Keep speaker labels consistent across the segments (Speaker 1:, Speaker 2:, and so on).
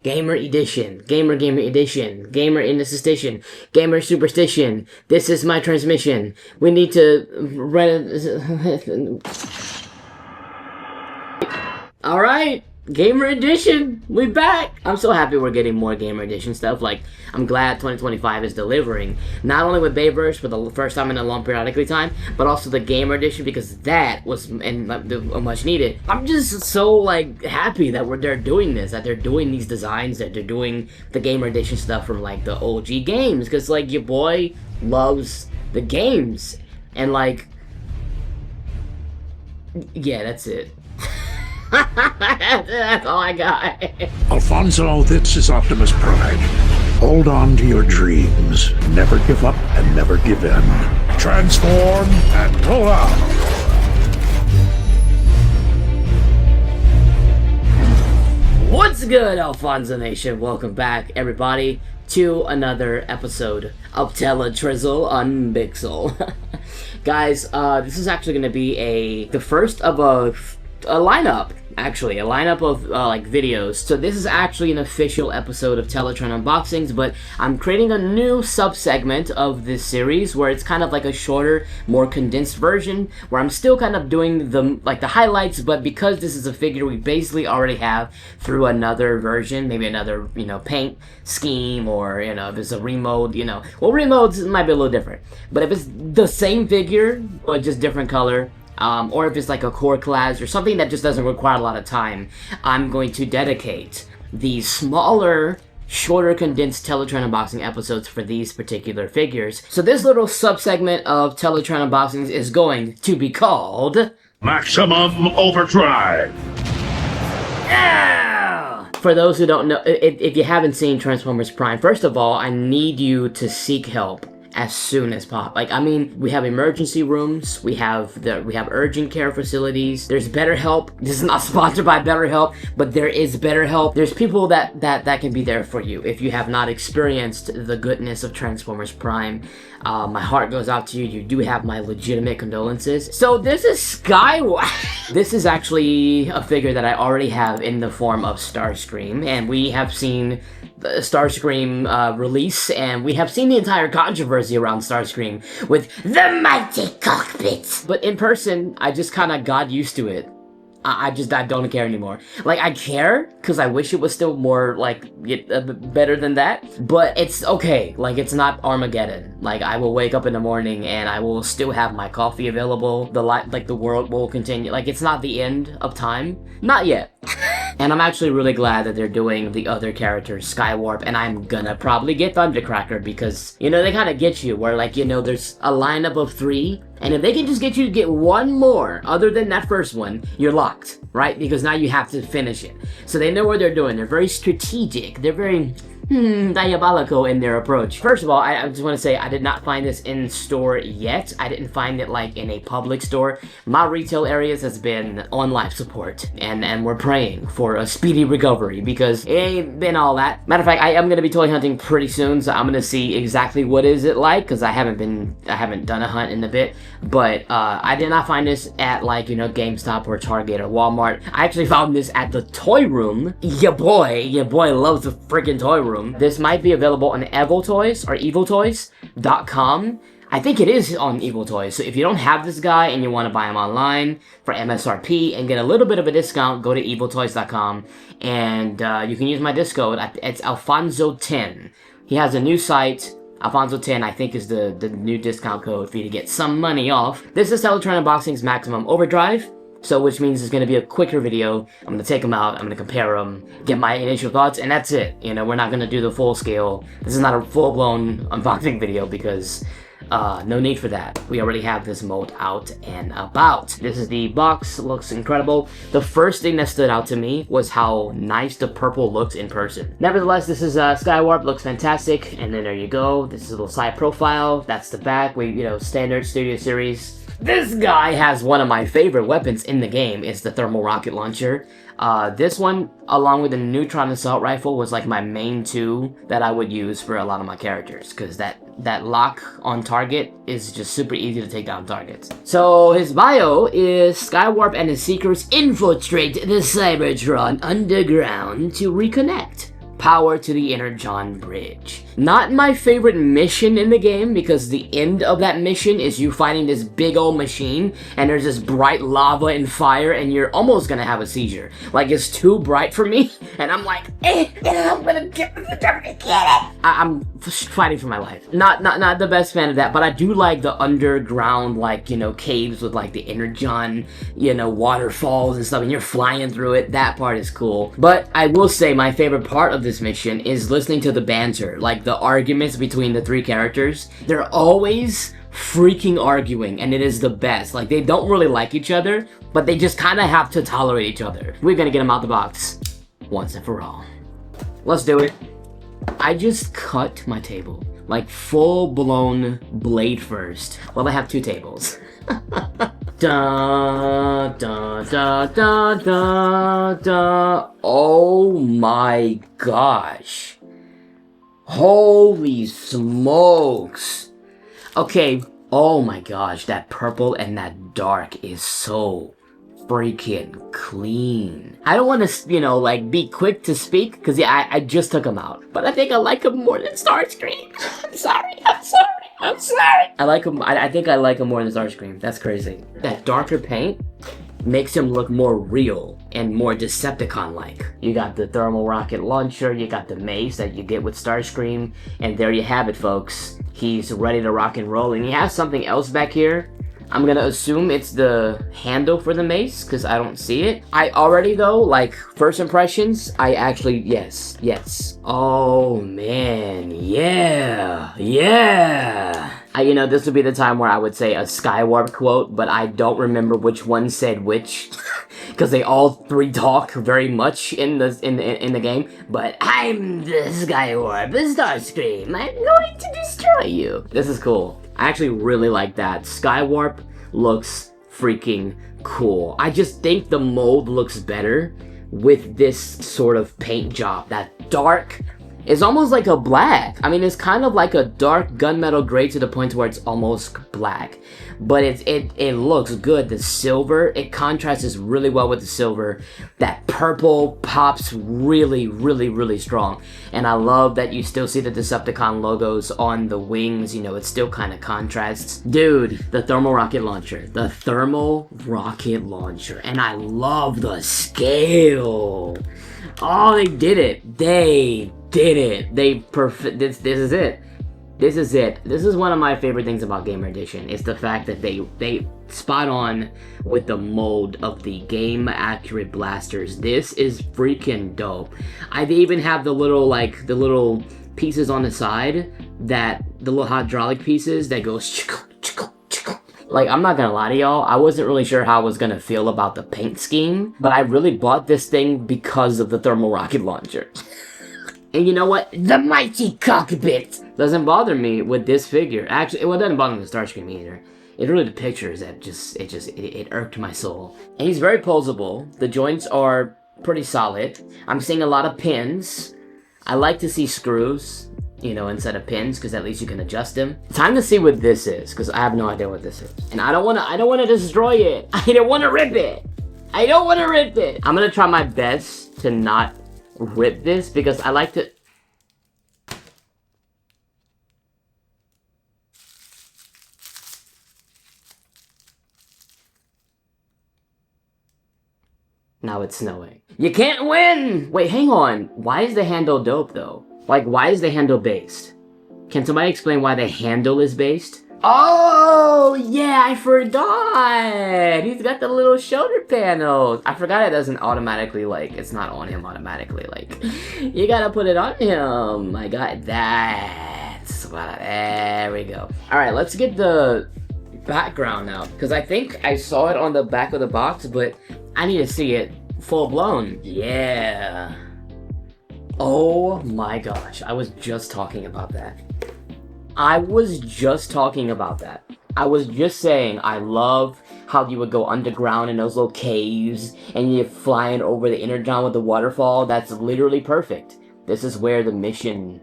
Speaker 1: Gamer Edition, Gamer Edition, Gamer Indecision, Gamer Superstition. This is my transmission. We need to Alright, Gamer Edition, we back! I'm so happy we're getting more Gamer Edition stuff. Like, I'm glad 2025 is delivering. Not only with Bayverse for the first time in a long periodically time, but also the Gamer Edition, because that was much needed. I'm just so, like, happy that they're doing this, that they're doing these designs, that they're doing the Gamer Edition stuff from, like, the OG games, because, like, your boy loves the games. And, like, yeah, that's it. That's all I got.
Speaker 2: Alfonso, this is Optimus Prime. Hold on to your dreams. Never give up and never give in. Transform and roll out.
Speaker 1: What's good, Alfonso Nation? Welcome back, everybody, to another episode of Teletrizzle Unpixel. Guys, this is actually going to be the first of a lineup. Actually, a lineup of like videos. So this is actually an official episode of Teletraan Unboxings, but I'm creating a new sub-segment of this series where it's kind of like a shorter, more condensed version where I'm still kind of doing the highlights, but because this is a figure we basically already have through another version, maybe another, paint scheme, or, if it's a remold, well, remodes might be a little different. But if it's the same figure, but just different color, or if it's like a core class or something that just doesn't require a lot of time, I'm going to dedicate these smaller, shorter, condensed Teletraan unboxing episodes for these particular figures. So this little sub-segment of Teletraan unboxings is going to be called
Speaker 2: Maximum Overdrive.
Speaker 1: Yeah! For those who don't know, if you haven't seen Transformers Prime, first of all, I need you to seek help as soon as possible. Like, I mean, we have emergency rooms, we have urgent care facilities, there's BetterHelp. This is not sponsored by BetterHelp, but there is BetterHelp. There's people that can be there for you if you have not experienced the goodness of Transformers Prime. My heart goes out to you. You do have my legitimate condolences. So this is SKYWARP. This is actually a figure that I already have in the form of Starscream, and we have seen the Starscream release, and we have seen the entire controversy around Starscream with the mighty cockpit. But in person, I just kind of got used to it. I don't care anymore. Like, I care, because I wish it was still more, like, better than that. But it's okay. Like, it's not Armageddon. Like, I will wake up in the morning and I will still have my coffee available. The world will continue. Like, it's not the end of time. Not yet. And I'm actually really glad that they're doing the other characters, SKYWARP, and I'm gonna probably get Thundercracker because, they kind of get you where, like, there's a lineup of 3, and if they can just get you to get one more other than that first one, you're locked, right? Because now you have to finish it. So they know what they're doing. They're very strategic. They're very diabolical in their approach. First of all, I just want to say I did not find this in store yet. I didn't find it like in a public store. My retail areas has been on life support, and we're praying for a speedy recovery because it ain't been all that. Matter of fact, I am gonna be toy hunting pretty soon, so I'm gonna see exactly what is it like because I haven't done a hunt in a bit. But I did not find this at like GameStop or Target or Walmart. I actually found this at the Toy Room. Your boy loves the freaking Toy Room. This might be available on Evil Toys or eviltoys.com. I think it is on Evil Toys. So if you don't have this guy and you want to buy him online for MSRP and get a little bit of a discount, go to eviltoys.com and you can use my discode. It's Alfonso10. He has a new site. Alfonso10, I think, is the new discount code for you to get some money off. This is Teletraan Unboxing's Maximum Overdrive. So, which means it's going to be a quicker video. I'm going to take them out, I'm going to compare them, get my initial thoughts, and that's it. We're not going to do the full scale. This is not a full-blown unboxing video because no need for that. We already have this mold out and about. This is the box, looks incredible. The first thing that stood out to me was how nice the purple looks in person. Nevertheless, this is SKYWARP, looks fantastic. And then there you go. This is a little side profile. That's the back. Standard Studio Series. This guy has one of my favorite weapons in the game. It's the thermal rocket launcher. This one, along with the neutron assault rifle, was like my main 2 that I would use for a lot of my characters, because that lock on target is just super easy to take down targets. So his bio is SKYWARP and his seekers infiltrate the Cybertron underground to reconnect. Power to the Energon Bridge. Not my favorite mission in the game, because the end of that mission is you fighting this big old machine, and there's this bright lava and fire, and you're almost gonna have a seizure. Like, it's too bright for me, and I'm like, I'm gonna get it. I'm fighting for my life. Not the best fan of that, but I do like the underground, like, you know, caves with like the Energon, you know, waterfalls and stuff, and you're flying through it. That part is cool. But I will say my favorite part of this mission is listening to the banter, like the arguments between the three characters. They're always freaking arguing, and it is the best. Like, they don't really like each other, but they just kind of have to tolerate each other. We're gonna get them out the box once and for all. Let's do it. I just cut my table, like full-blown blade first. Well, I have two tables. Da da da da da da. Oh my gosh. Holy smokes. Okay, oh my gosh, that purple and that dark is so freaking clean. I don't want to, you know, like, be quick to speak, because yeah, I just took them out. But I think I like them more than Starscream. I'm sorry. I like him. I think I like him more than Starscream. That's crazy. That darker paint makes him look more real and more Decepticon-like. You got the thermal rocket launcher, you got the mace that you get with Starscream, and there you have it, folks. He's ready to rock and roll, and he has something else back here. I'm gonna assume it's the handle for the mace, because I don't see it. I already, though, like, first impressions, I actually, yes. Oh, man, yeah. You know, this would be the time where I would say a SKYWARP quote, but I don't remember which one said which, because they all three talk very much in the game. But I'm the SKYWARP, the Starscream. I'm going to destroy you. This is cool. I actually really like that. SKYWARP looks freaking cool. I just think the mold looks better with this sort of paint job. That dark is almost like a black. I mean, it's kind of like a dark gunmetal gray to the point where it's almost black. But it looks good. The silver, it contrasts really well with the silver. That purple pops really strong. And I love that you still see the Decepticon logos on the wings. You know, it still kind of contrasts. Dude, the thermal rocket launcher. The thermal rocket launcher. And I love the scale. Oh, they did it. They did it. This is it. This is it. This is one of my favorite things about Gamer Edition. It's the fact that they spot on with the mold of the game accurate blasters. This is freaking dope. They even have the little pieces on the side, the little hydraulic pieces that goes like, I'm not gonna lie to y'all, I wasn't really sure how I was gonna feel about the paint scheme, but I really bought this thing because of the thermal rocket launcher. And you know what? The mighty cockpit doesn't bother me with this figure. Actually, it doesn't bother me with Starscream either. It's really the pictures that it irked my soul. And he's very posable. The joints are pretty solid. I'm seeing a lot of pins. I like to see screws, you know, instead of pins, because at least you can adjust them. Time to see what this is, because I have no idea what this is. And I don't wanna destroy it. I don't wanna rip it. I'm gonna try my best to not rip this, because I like to... Now it's snowing. You can't win! Wait, hang on. Why is the handle dope, though? Like, why is the handle based? Can somebody explain why the handle is based? Oh, yeah, I forgot! He's got the little shoulder panels. I forgot it doesn't automatically, like, it's not on him automatically, like, you gotta put it on him. I got that. There we go. Alright, let's get the background now, because I think I saw it on the back of the box, but I need to see it full blown. Yeah. Oh my gosh, I was just talking about that. I was just saying I love how you would go underground in those little caves and you're flying over the Energon with the waterfall. That's literally perfect. This is where the mission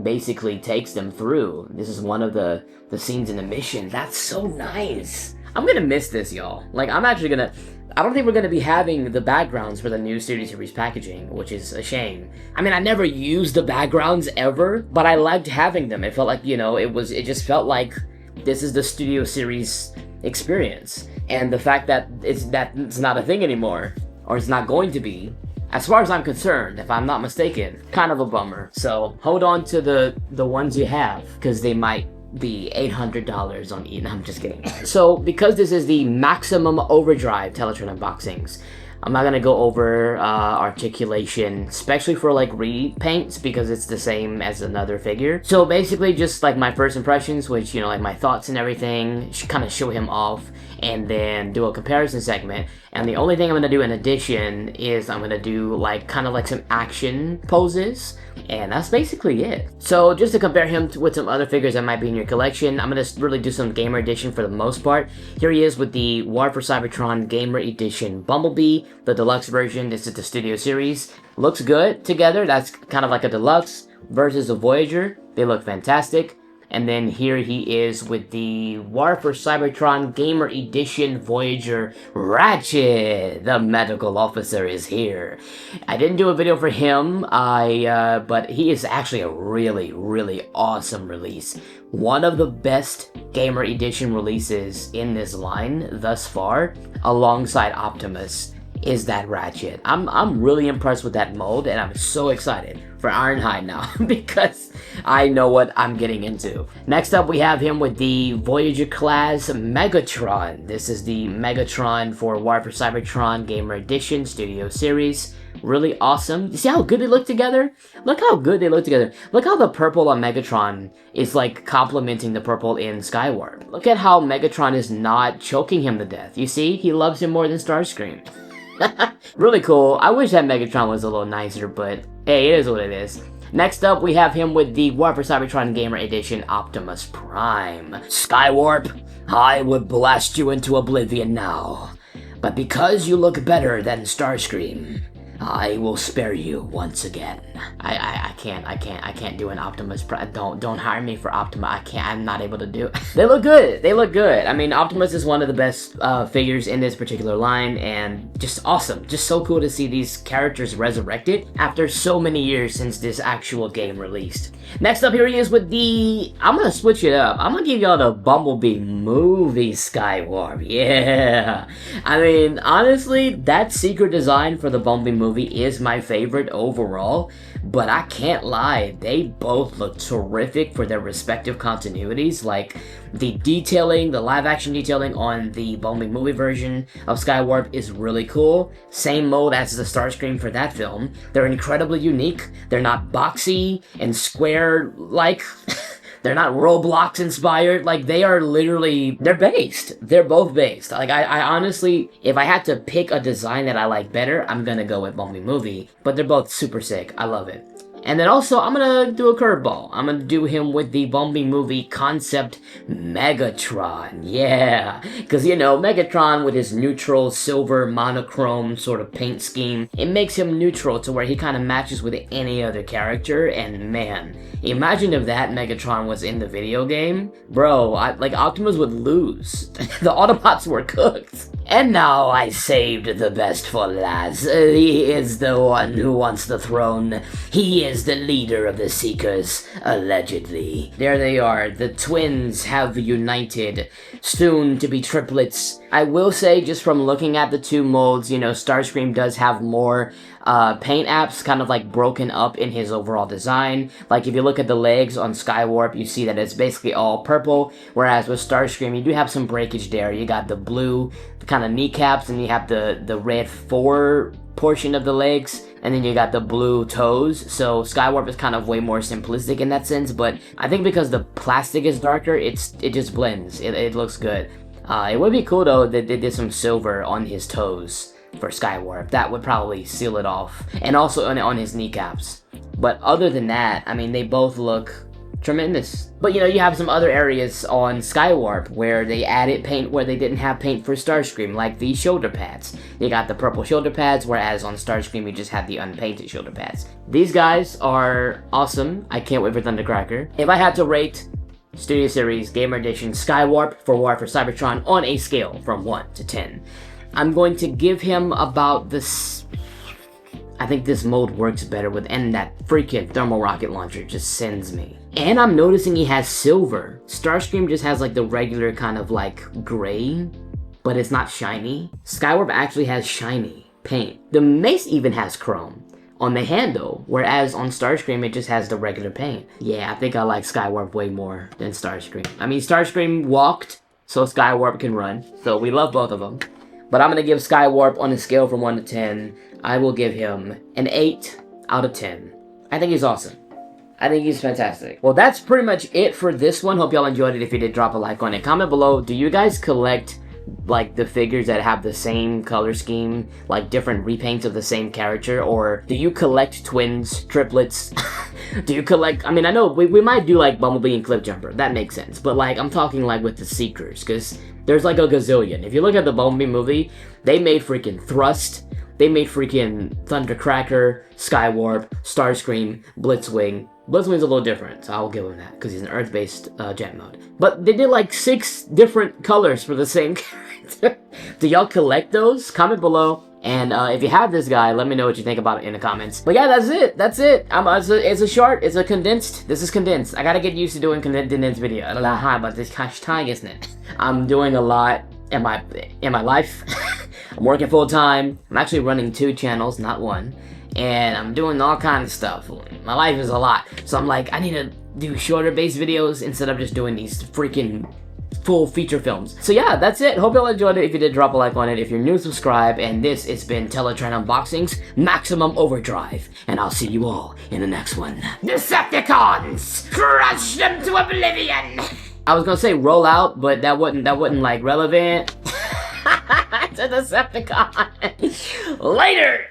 Speaker 1: basically takes them through. This is one of the scenes in the mission. That's so nice. I'm gonna miss this, y'all. Like, I'm actually gonna... I don't think we're gonna be having the backgrounds for the new Studio Series packaging, which is a shame. I mean, I never used the backgrounds ever, but I liked having them. It felt like, you know, it just felt like this is the Studio Series experience. And the fact that it's not a thing anymore, or it's not going to be, as far as I'm concerned, if I'm not mistaken, kind of a bummer. So hold on to the ones you have, because they might be $800 on each. I'm just kidding. So because this is the Maximum Overdrive Teletraan unboxings, I'm not gonna go over articulation, especially for like repaints, because it's the same as another figure. So basically just like my first impressions, which, you know, like my thoughts and everything, kind of show him off, and then do a comparison segment. And the only thing I'm gonna do in addition is I'm gonna do like kind of like some action poses, and that's basically it. So just to compare him with some other figures that might be in your collection, I'm gonna really do some Gamer Edition for the most part. Here he is with the War for Cybertron Gamer Edition Bumblebee, the deluxe version. This is the Studio Series. Looks good together. That's kind of like a deluxe versus the Voyager. They look fantastic. And then here he is with the War for Cybertron Gamer Edition Voyager Ratchet. The medical officer is here. I didn't do a video for him, but he is actually a really, really awesome release. One of the best Gamer Edition releases in this line thus far, alongside Optimus, is that Ratchet. I'm really impressed with that mold, and I'm so excited for Ironhide now because I know what I'm getting into. Next up, we have him with the Voyager class Megatron. This is the Megatron for War for Cybertron Gamer Edition Studio Series. Really awesome. You see how good they look together? Look how good they look together. Look how the purple on Megatron is like complementing the purple in SKYWARP. Look at how Megatron is not choking him to death. You see? He loves him more than Starscream. Really cool. I wish that Megatron was a little nicer, but hey, it is what it is. Next up, we have him with the War for Cybertron Gamer Edition Optimus Prime. SKYWARP, I would blast you into oblivion now, but because you look better than Starscream, I will spare you once again. I can't do an Optimus Prime. Don't hire me for Optimus. I'm not able to do it. They look good. They look good. I mean, Optimus is one of the best figures in this particular line, and just awesome. Just so cool to see these characters resurrected after so many years since this actual game released. Next up, here he is with the... I'm gonna switch it up. I'm gonna give y'all the Bumblebee movie SKYWARP. Yeah. I mean, honestly, that secret design for the Bumblebee movie is my favorite overall, but I can't lie, they both look terrific for their respective continuities. Like, the detailing, the live action detailing on the Bumblebee movie version of SKYWARP is really cool. Same mode as the Starscream for that film. They're incredibly unique. They're not boxy and square-like. They're not Roblox inspired. Like, they are literally, they're based. They're both based. Like, I honestly, if I had to pick a design that I like better, I'm gonna go with Bumblebee Movie. But they're both super sick. I love it. And then also, I'm gonna do a curveball. I'm gonna do him with the Bumblebee Movie concept Megatron. Yeah, because, you know, Megatron with his neutral silver monochrome sort of paint scheme, it makes him neutral to where he kind of matches with any other character. And man, imagine if that Megatron was in the video game. Bro, like, Optimus would lose. The Autobots were cooked. And now I saved the best for last. He is the one who wants the throne. He is the leader of the Seekers, allegedly. There they are. The twins have united, soon to be triplets. I will say, just from looking at the two molds, you know, Starscream does have more paint apps kind of like broken up in his overall design. Like, if you look at the legs on SKYWARP, you see that it's basically all purple, whereas with Starscream, you do have some breakage there. You got the blue kind of kneecaps, and you have the red fore portion of the legs, and then you got the blue toes. So SKYWARP is kind of way more simplistic in that sense, but I think because the plastic is darker, it just blends. It looks good. It would be cool though that they did some silver on his toes for SKYWARP. That would probably seal it off, and also on his kneecaps. But other than that, I mean, they both look tremendous. But you know, you have some other areas on SKYWARP where they added paint where they didn't have paint for Starscream, like the shoulder pads. You got the purple shoulder pads, whereas on Starscream you just had the unpainted shoulder pads. These guys are awesome. I can't wait for Thundercracker. If I had to rate Studio Series Gamer Edition SKYWARP for War for Cybertron on a scale from 1 to 10, I'm going to give him about this. I think this mode works better with, and that freaking thermal rocket launcher just sends me. And I'm noticing he has silver. Starscream just has like the regular kind of like gray, but it's not shiny. SKYWARP actually has shiny paint. The mace even has chrome on the handle, whereas on Starscream it just has the regular paint. Yeah, I think I like SKYWARP way more than Starscream. I mean, Starscream walked, so SKYWARP can run. So we love both of them. But I'm gonna give SKYWARP on a scale from 1 to 10. I will give him an 8 out of 10. I think he's awesome. I think he's fantastic. Well, that's pretty much it for this one. Hope y'all enjoyed it. If you did, drop a like on it. Comment below, do you guys collect like the figures that have the same color scheme, like different repaints of the same character? Or do you collect twins, triplets? Do you collect, I mean, I know we might do like Bumblebee and Cliffjumper. That makes sense. But like, I'm talking like with the Seekers, because there's like a gazillion. If you look at the Bumblebee movie, they made freaking Thrust. They made freaking Thundercracker, SKYWARP, Starscream, Blitzwing. Blitzwing's a little different, so I'll give him that, because he's an Earth-based jet mode. But they did like 6 different colors for the same character. Do y'all collect those? Comment below. And if you have this guy, let me know what you think about it in the comments. But yeah, that's it. That's it. It's a short. It's a condensed. This is condensed. I gotta get used to doing condensed video. I don't know how about this hashtag, isn't it? I'm doing a lot in my life. I'm working full time. I'm actually running 2 channels, not 1. And I'm doing all kinds of stuff. My life is a lot. So I'm like, I need to do shorter based videos instead of just doing these freaking full feature films. So yeah, that's it. Hope y'all enjoyed it. If you did, drop a like on it. If you're new, subscribe. And this has been Teletraan Unboxings Maximum Overdrive. And I'll see you all in the next one. Decepticons! Crush them to oblivion! I was gonna say roll out, but that wasn't like relevant. To Decepticon. Later!